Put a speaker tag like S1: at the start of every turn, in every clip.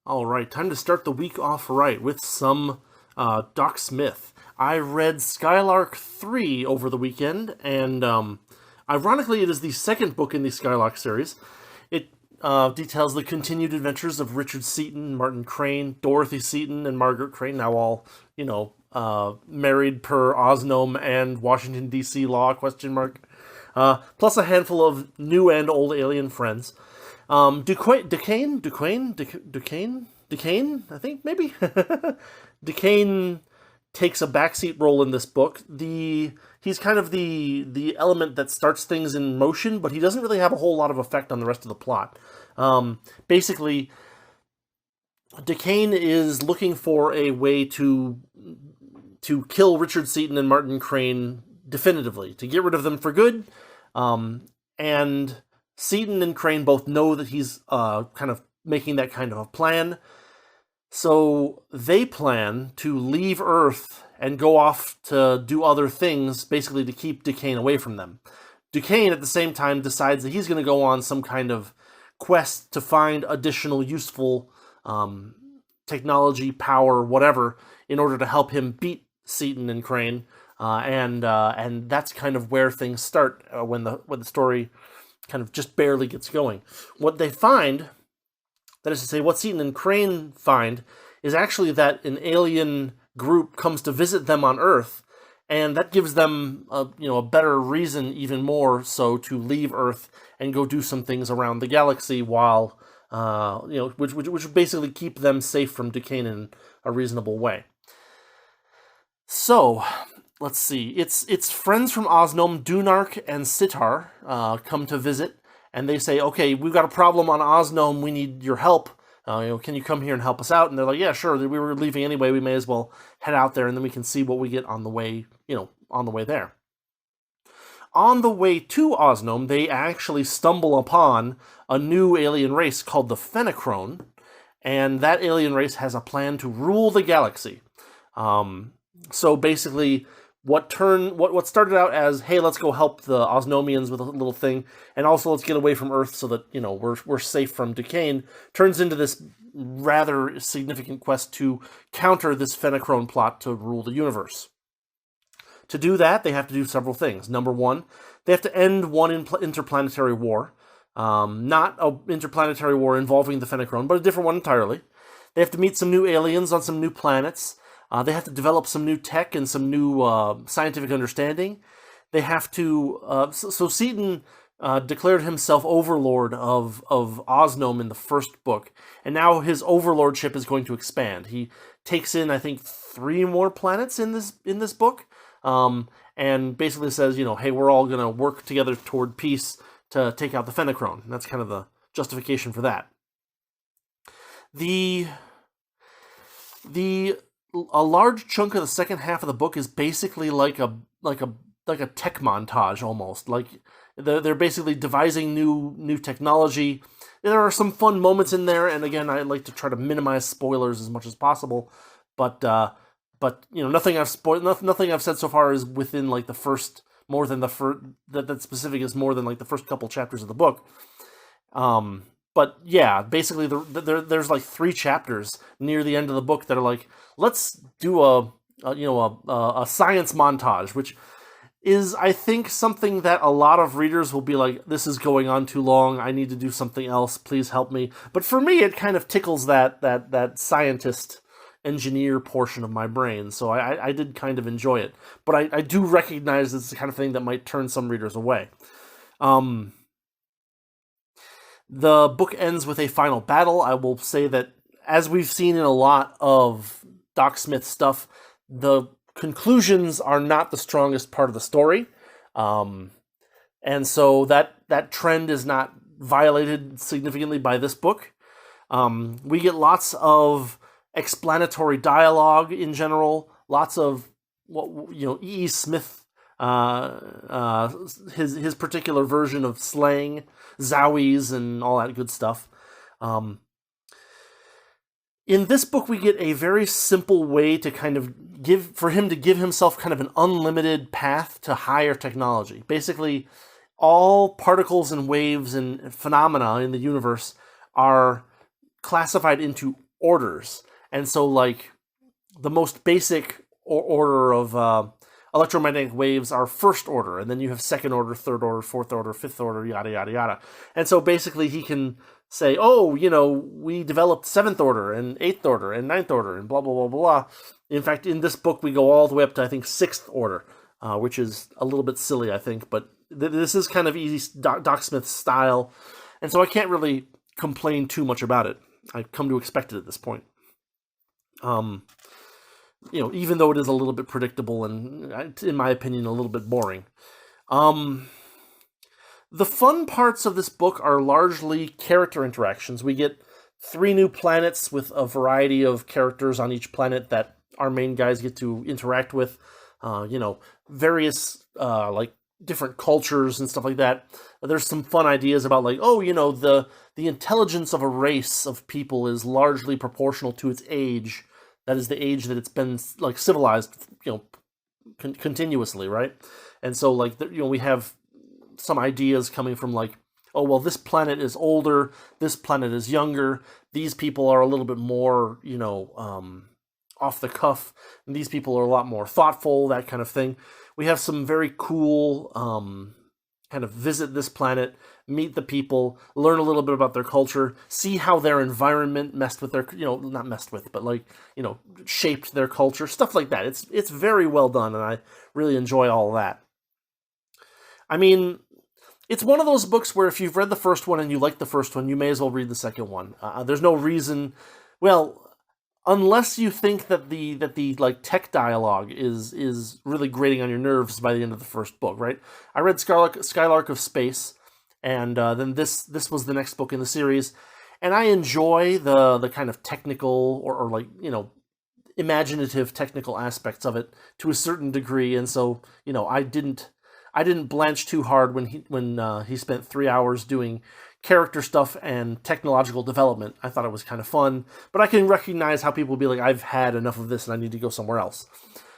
S1: All right, time to start the week off right with some Doc Smith. I read Skylark 3 over the weekend, and ironically, it is the second book in the Skylark series. It details the continued adventures of Richard Seaton, Martin Crane, Dorothy Seaton, and Margaret Crane, now all, married per Osnome and Washington, D.C. law, question mark. Plus a handful of new and old alien friends. Duquesne, I think, maybe? Duquesne takes a backseat role in this book. He's kind of the element that starts things in motion, but he doesn't really have a whole lot of effect on the rest of the plot. Basically, Duquesne is looking for a way to kill Richard Seaton and Martin Crane definitively, to get rid of them for good, and Seaton and Crane both know that he's kind of making that kind of a plan. So they plan to leave Earth and go off to do other things, basically to keep Duquesne away from them. Duquesne, at the same time, decides that he's going to go on some kind of quest to find additional useful technology, power, whatever, in order to help him beat Seaton and Crane. And that's kind of where things start when the story kind of just barely gets going. What they find, that is to say, what Seaton and Crane find, is actually that an alien group comes to visit them on Earth, and that gives them a better reason, even more so, to leave Earth and go do some things around the galaxy, while which would basically keep them safe from Duquesne in a reasonable way. So, let's see. It's friends from Osnome, Dunark and Sitar, come to visit, and they say, okay, we've got a problem on Osnome, we need your help. Can you come here and help us out? And they're like, yeah, sure, we were leaving anyway, we may as well head out there, and then we can see what we get on the way, on the way there. On the way to Osnome, they actually stumble upon a new alien race called the Phenochrone, and that alien race has a plan to rule the galaxy. So basically, what started out as, hey, let's go help the Osnomians with a little thing, and also let's get away from Earth so that, we're safe from Duquesne, turns into this rather significant quest to counter this Phenochrone plot to rule the universe. To do that, they have to do several things. Number one, they have to end one interplanetary war. Not an interplanetary war involving the Phenochrone, but a different one entirely. They have to meet some new aliens on some new planets. They have to develop some new tech and some new scientific understanding. They have to... So Seaton declared himself overlord of Osnome in the first book, and now his overlordship is going to expand. He takes in, I think, 3 more planets in this book, and basically says, hey, we're all going to work together toward peace to take out the Phenochrone. And that's kind of the justification for that. A large chunk of the second half of the book is basically like a tech montage almost. Like they're basically devising new technology. There are some fun moments in there, and again, I like to try to minimize spoilers as much as possible. But nothing I've said so far is within like the first more than the first that specific is more than like the first couple chapters of the book. But yeah, basically there's like 3 chapters near the end of the book that are like, let's do a science montage, which is, I think, something that a lot of readers will be like, this is going on too long, I need to do something else, please help me. But for me, it kind of tickles that scientist engineer portion of my brain, so I did kind of enjoy it. But I do recognize it's the kind of thing that might turn some readers away. The book ends with a final battle. I will say that, as we've seen in a lot of Doc Smith stuff, the conclusions are not the strongest part of the story. And so that trend is not violated significantly by this book. We get lots of explanatory dialogue in general, lots of E.E. Smith, his particular version of slang, zowies, and all that good stuff. In this book, we get a very simple way to kind of give himself kind of an unlimited path to higher technology. Basically, all particles and waves and phenomena in the universe are classified into orders. And so, like, the most basic order of electromagnetic waves are first order, and then you have second order, third order, fourth order, fifth order, yada, yada, yada. And so basically he can say, oh, we developed seventh order and eighth order and ninth order and blah, blah, blah, blah. In fact, in this book, we go all the way up to, I think, sixth order, which is a little bit silly, I think, but this is kind of easy Doc Smith's style, and so I can't really complain too much about it. I've come to expect it at this point. Even though it is a little bit predictable and, in my opinion, a little bit boring. The fun parts of this book are largely character interactions. We get 3 new planets with a variety of characters on each planet that our main guys get to interact with. Various, like, different cultures and stuff like that. There's some fun ideas about, like, the intelligence of a race of people is largely proportional to its age. That is the age that it's been, like, civilized, continuously, right? And so, like, we have some ideas coming from, like, oh, well, this planet is older, this planet is younger, these people are a little bit more, off the cuff, and these people are a lot more thoughtful, that kind of thing. We have some very cool kind of visit this planet, meet the people, learn a little bit about their culture, see how their environment messed with their, not messed with, but, like, shaped their culture, stuff like that. It's very well done, and I really enjoy all of that. I mean, it's one of those books where if you've read the first one and you like the first one, you may as well read the second one. There's no reason, unless you think that the like tech dialogue is really grating on your nerves by the end of the first book, right? I read Skylark of Space, and then this was the next book in the series, and I enjoy the kind of technical or like, imaginative technical aspects of it to a certain degree, and so, I didn't blanch too hard when he spent 3 hours doing character stuff and technological development. I thought it was kind of fun, but I can recognize how people will be like, I've had enough of this and I need to go somewhere else.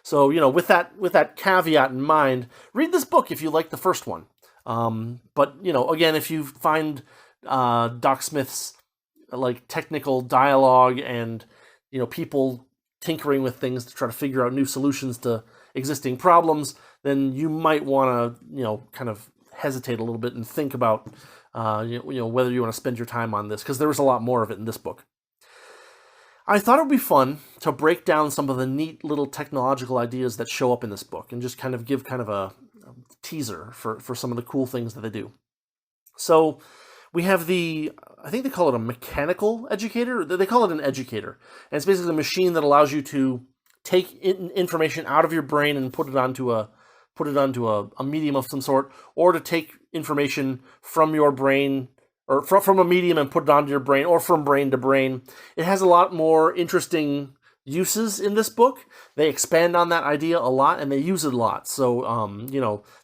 S1: So, with that caveat in mind, read this book if you like the first one. But, again, if you find Doc Smith's, like, technical dialogue and, people tinkering with things to try to figure out new solutions to existing problems, then you might want to, kind of hesitate a little bit and think about, whether you want to spend your time on this, because there was a lot more of it in this book. I thought it would be fun to break down some of the neat little technological ideas that show up in this book and just kind of give kind of a teaser for some of the cool things that they do. So we have I think they call it a mechanical educator. They call it an educator. And it's basically a machine that allows you to take information out of your brain and put it onto a medium of some sort, or to take information from your brain, or from a medium and put it onto your brain, or from brain to brain. It has a lot more interesting uses in this book. They expand on that idea a lot, and they use it a lot. So,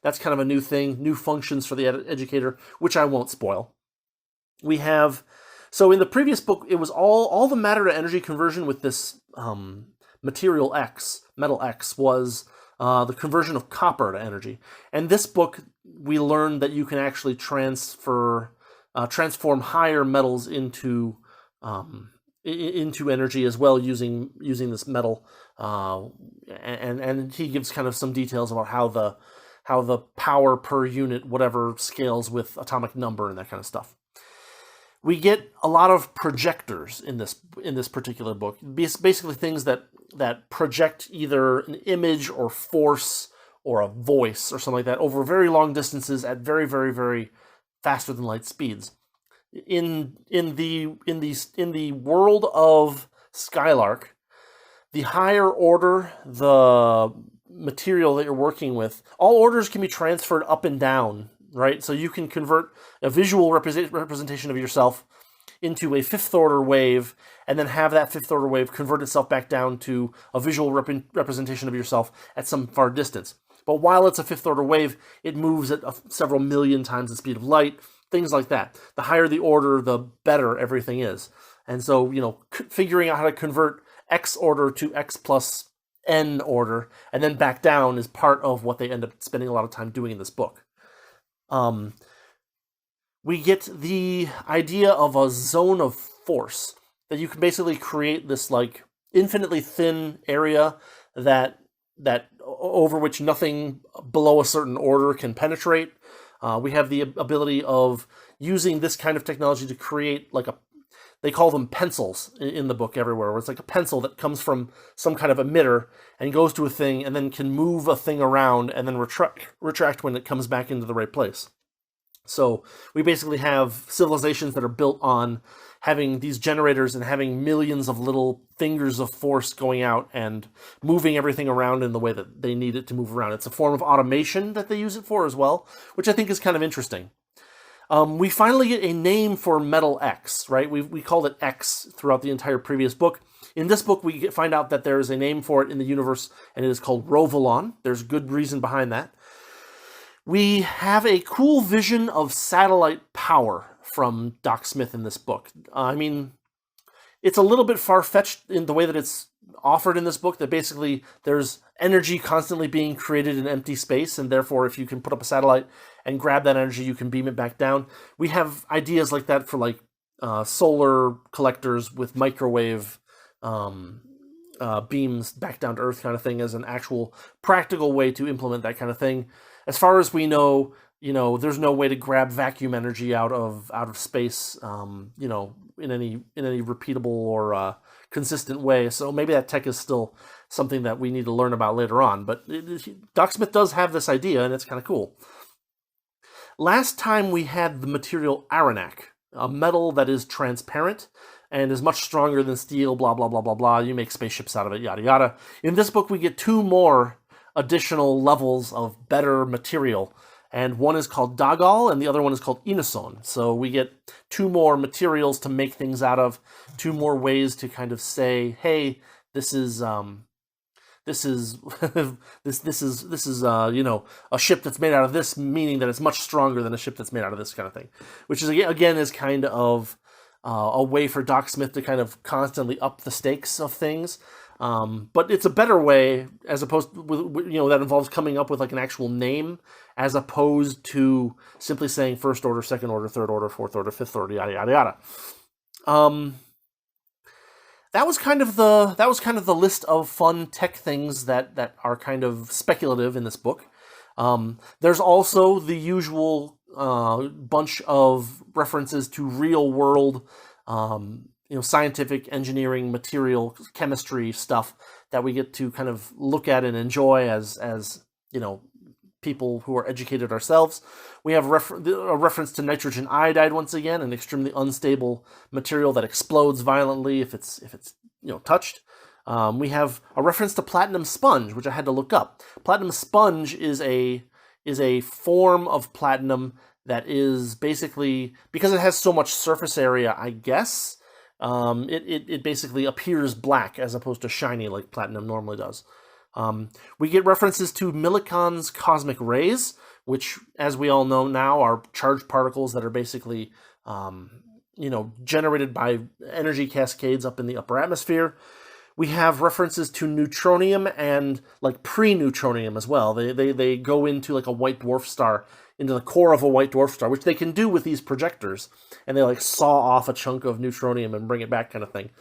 S1: that's kind of a new thing, new functions for the educator, which I won't spoil. So in the previous book, it was all the matter to energy conversion with this metal X was the conversion of copper to energy. And this book, we learned that you can actually transform higher metals into energy as well using this metal. And he gives kind of some details about how the power per unit whatever scales with atomic number and that kind of stuff. We get a lot of projectors in this particular book. Basically things that project either an image or force or a voice or something like that over very long distances at very, very, very faster than light speeds. In the world of Skylark, the higher order the material that you're working with, all orders can be transferred up and down, right? So you can convert a visual representation of yourself into a fifth order wave, and then have that fifth order wave convert itself back down to a visual representation of yourself at some far distance. But while it's a fifth order wave, it moves at several million times the speed of light, things like that. The higher the order, the better everything is. And so, figuring out how to convert X order to X plus N order, and then back down is part of what they end up spending a lot of time doing in this book. We get the idea of a zone of force. that you can basically create this like infinitely thin area that over which nothing below a certain order can penetrate. We have the ability of using this kind of technology to create like they call them pencils in the book everywhere, where it's like a pencil that comes from some kind of emitter and goes to a thing and then can move a thing around and then retract when it comes back into the right place. So we basically have civilizations that are built on having these generators and having millions of little fingers of force going out and moving everything around in the way that they need it to move around. It's a form of automation that they use it for as well, which I think is kind of interesting. We finally get a name for Metal X, right? We called it X throughout the entire previous book. In this book, we find out that there is a name for it in the universe, and it is called Rovolon. There's good reason behind that. We have a cool vision of satellite power from Doc Smith in this book. I mean, it's a little bit far-fetched in the way that it's offered in this book, that basically there's energy constantly being created in empty space, and therefore if you can put up a satellite and grab that energy, you can beam it back down. We have ideas like that for like solar collectors with microwave beams back down to Earth kind of thing as an actual practical way to implement that kind of thing. As far as we know, there's no way to grab vacuum energy out of space, in any repeatable or consistent way. So maybe that tech is still something that we need to learn about later on. But Doc Smith does have this idea, and it's kind of cool. Last time we had the material Aranak, a metal that is transparent and is much stronger than steel, blah, blah, blah, blah, blah. You make spaceships out of it, yada, yada. In this book, we get 2 more additional levels of better material. And one is called Dagal, and the other one is called Inoson. So we get 2 more materials to make things out of, 2 more ways to kind of say, hey, this is this is a ship that's made out of this, meaning that it's much stronger than a ship that's made out of this kind of thing, which is again is kind of a way for Doc Smith to kind of constantly up the stakes of things. But it's a better way, as opposed to, that involves coming up with like an actual name, as opposed to simply saying first order, second order, third order, fourth order, fifth order, yada yada yada. That was kind of the list of fun tech things that are kind of speculative in this book. There's also the usual bunch of references to real world scientific, engineering, material, chemistry stuff that we get to kind of look at and enjoy as people who are educated ourselves. We have a reference to nitrogen iodide once again, an extremely unstable material that explodes violently if it's touched. We have a reference to platinum sponge, which I had to look up. Platinum sponge is a form of platinum that is basically, because it has so much surface area, I guess, it basically appears black as opposed to shiny like platinum normally does. We get references to Millikan's cosmic rays, which, as we all know now, are charged particles that are basically, generated by energy cascades up in the upper atmosphere. We have references to neutronium and like pre-neutronium as well. They go into like a white dwarf star, into the core of a white dwarf star, which they can do with these projectors, and they like saw off a chunk of neutronium and bring it back, kind of thing.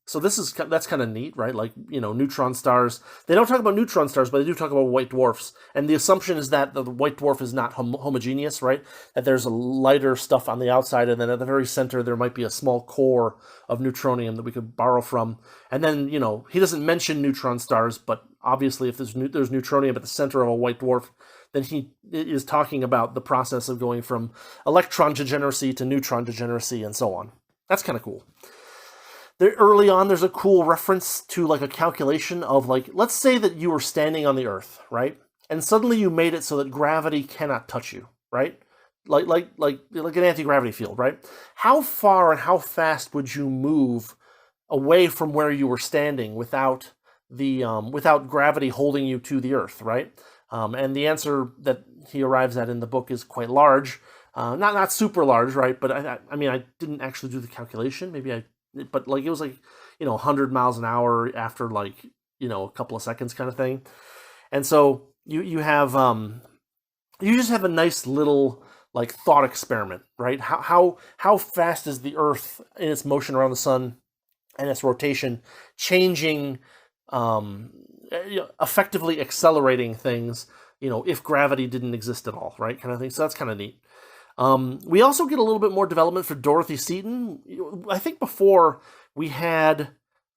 S1: So that's kind of neat, right? Like, neutron stars. They don't talk about neutron stars, but they do talk about white dwarfs. And the assumption is that the white dwarf is not homogeneous, right? That there's a lighter stuff on the outside, and then at the very center there might be a small core of neutronium that we could borrow from. And then, he doesn't mention neutron stars, but obviously if there's neutronium at the center of a white dwarf, then he is talking about the process of going from electron degeneracy to neutron degeneracy and so on. That's kind of cool. Early on, there's a cool reference to like a calculation of like, let's say that you were standing on the Earth, right? And suddenly you made it so that gravity cannot touch you, right? Like an anti-gravity field, right? How far and how fast would you move away from where you were standing without gravity holding you to the Earth, right? And the answer that he arrives at in the book is quite large, not super large, right? But I didn't actually do the calculation. But like it was like 100 miles an hour after like a couple of seconds kind of thing. And so you have you just have a nice little like thought experiment, right? How fast is the Earth in its motion around the sun and its rotation changing, effectively accelerating things, if gravity didn't exist at all, right? Kind of thing. So that's kind of neat. We also get a little bit more development for Dorothy Seaton. I think before we had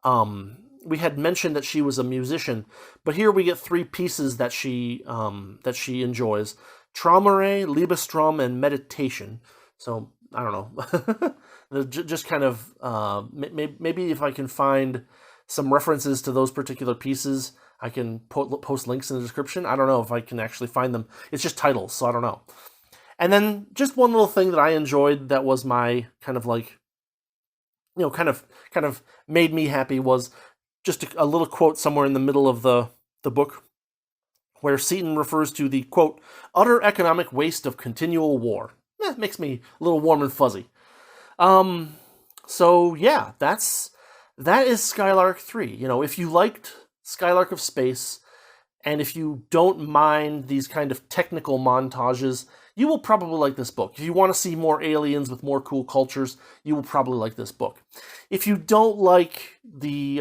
S1: mentioned that she was a musician, but here we get three pieces that she enjoys: Traumere, Liebestrom, and Meditation. So I don't know, just kind of maybe if I can find some references to those particular pieces, I can post links in the description. I don't know if I can actually find them. It's just titles, so I don't know. And then just one little thing that I enjoyed that was my kind of like, kind of made me happy was just a little quote somewhere in the middle of the book where Seaton refers to the, quote, utter economic waste of continual war. Makes me a little warm and fuzzy. So yeah, that is Skylark 3. If you liked Skylark of Space, and if you don't mind these kind of technical montages, you will probably like this book. If you want to see more aliens with more cool cultures, you will probably like this book. If you don't like the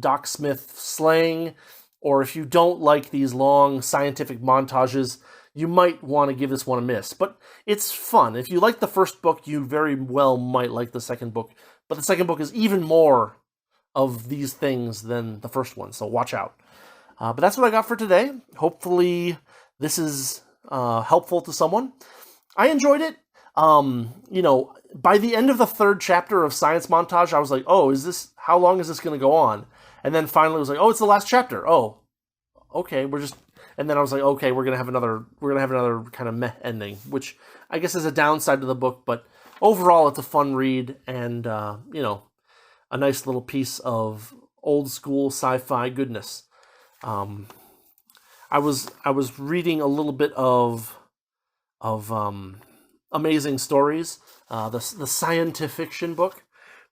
S1: Doc Smith slang, or if you don't like these long scientific montages, you might want to give this one a miss. But it's fun. If you like the first book, you very well might like the second book. But the second book is even more of these things than the first one, so watch out. But that's what I got for today. Hopefully this is helpful to someone. I enjoyed it. By the end of the third chapter of Science Montage, I was like, oh, how long is this going to go on? And then finally it was like, oh, it's the last chapter. Oh, okay, and then I was like, okay, we're going to have another kind of meh ending, which I guess is a downside to the book, but overall it's a fun read and, a nice little piece of old school sci-fi goodness. I was reading a little bit of Amazing Stories, the science fiction book,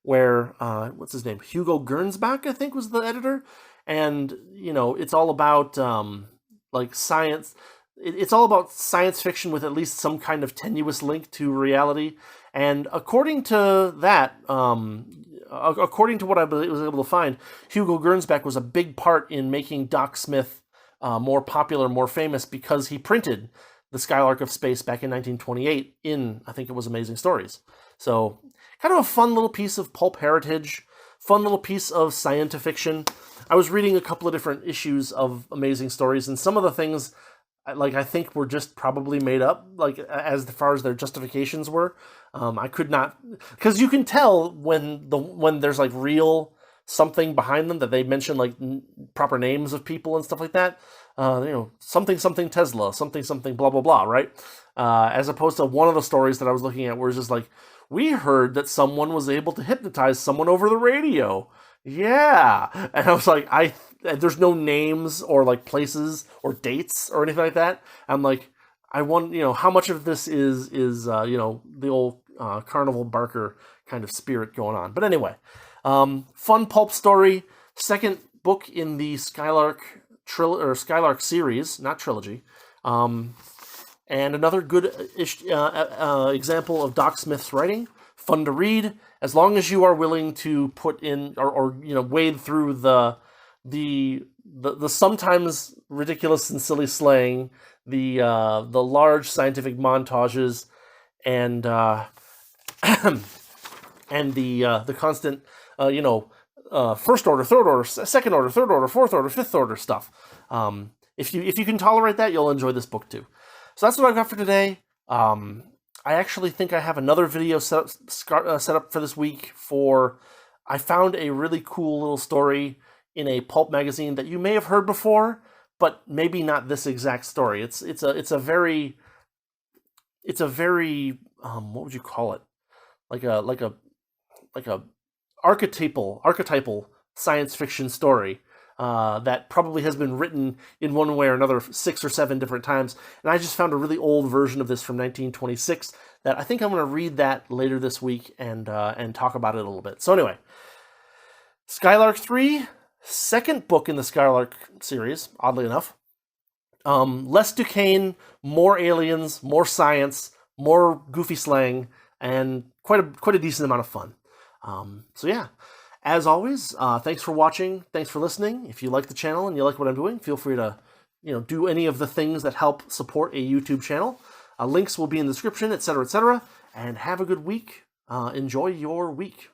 S1: where what's his name, Hugo Gernsback, I think, was the editor, and it's all about like science. It's all about science fiction with at least some kind of tenuous link to reality. And according to that, according to what I was able to find, Hugo Gernsback was a big part in making Doc Smith more popular, more famous, because he printed the Skylark of Space back in 1928 in, I think it was Amazing Stories. So kind of a fun little piece of pulp heritage, fun little piece of science fiction. I was reading a couple of different issues of Amazing Stories, and some of the things I think were just probably made up, as far as their justifications were. I could not, because you can tell when there's real something behind them, that they mention proper names of people and stuff like that. Something Tesla, something blah blah blah, right? As opposed to one of the stories that I was looking at, where it's just we heard that someone was able to hypnotize someone over the radio. Yeah, and I was like, there's no names or places or dates or anything like that. I'm like, I want, how much of this is the old Carnival Barker kind of spirit going on. But anyway, fun pulp story, second book in the Skylark Skylark series, not trilogy, and another good example of Doc Smith's writing. Fun to read, as long as you are willing to put in or wade through the sometimes ridiculous and silly slang, the large scientific montages, and and the constant first order, third order, second order, third order, fourth order, fifth order stuff. If you can tolerate that, you'll enjoy this book too. So that's what I've got for today. I actually think I have another video set up for this week. I found a really cool little story in a pulp magazine that you may have heard before, but maybe not this exact story. It's a very what would you call it? Like a archetypal science fiction story that probably has been written in one way or another 6 or 7 different times. And I just found a really old version of this from 1926 that I think I'm going to read that later this week and talk about it a little bit. So anyway, Skylark 3, second book in the Skylark series, oddly enough. Less Duquesne, more aliens, more science, more goofy slang, and quite a decent amount of fun. So yeah, as always, thanks for watching. Thanks for listening. If you like the channel and you like what I'm doing, feel free to do any of the things that help support a YouTube channel. Links will be in the description, etc., etc. And have a good week. Enjoy your week.